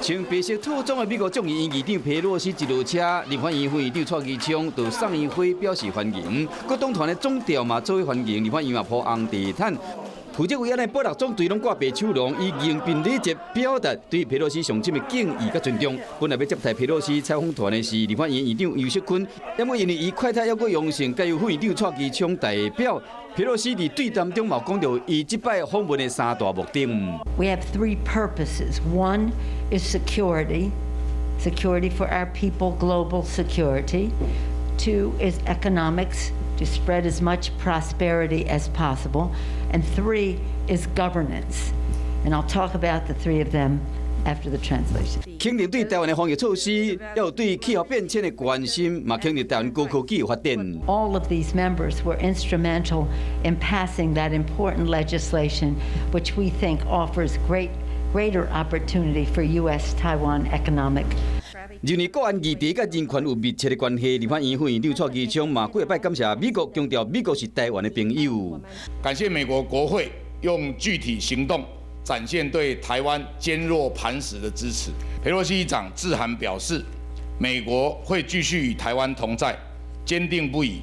穿白色套装的美国众议院议长佩洛西一落车，立法院副议长蔡其昌对送议会表示欢迎。国党团的总调嘛作为欢迎，立法院嘛铺红地毯。负责为安尼8、6种队拢挂白手笼，以迎宾礼节表达对佩洛西上深的敬意甲尊重。本来要接待佩洛西采访团的是立法院议长游锡堃，因为因为伊快太还阁荣幸，该由副议长蔡其昌代表。佩洛西伫对谈中嘛讲到，伊即摆访问的3大目的。We have 3 purposes. One is security for our people, global security. 2 is economics, to spread as much prosperity as possible. And 3 is governance. And I'll talk about the 3 of them after the translation. 肯定对台湾的防疫措施，要有对气候变迁的关心，嘛肯定台湾高科技的发展。All of these members were instrumental in passing that important legislation, which we think offers greater opportunity for U.S.-Taiwan economic. 认为国安议题甲人权有密切的关系，立法院副议长蔡其昌嘛过礼拜感谢美国，强调美国是台湾的朋友。感谢美国国会用具体行动展现对台湾坚若磐石的支持。佩洛西议长致函表示，美国会继续与台湾同在，坚定不移。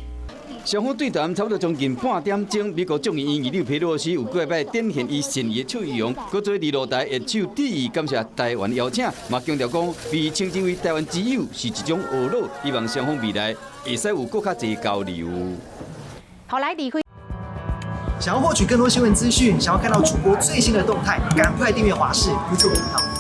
双方对谈差不多将近半点钟，美国众议院议长佩洛西有过礼拜展现伊善意的笑容，搁做二路台一手致意感谢台湾邀请，嘛强调讲被称之为台湾之友是一种懊恼，希望双方未来会使有更较侪交流。好，来理会。想要获取更多新闻资讯，想要看到主播最新的动态，赶快订阅华视 YouTube 频道。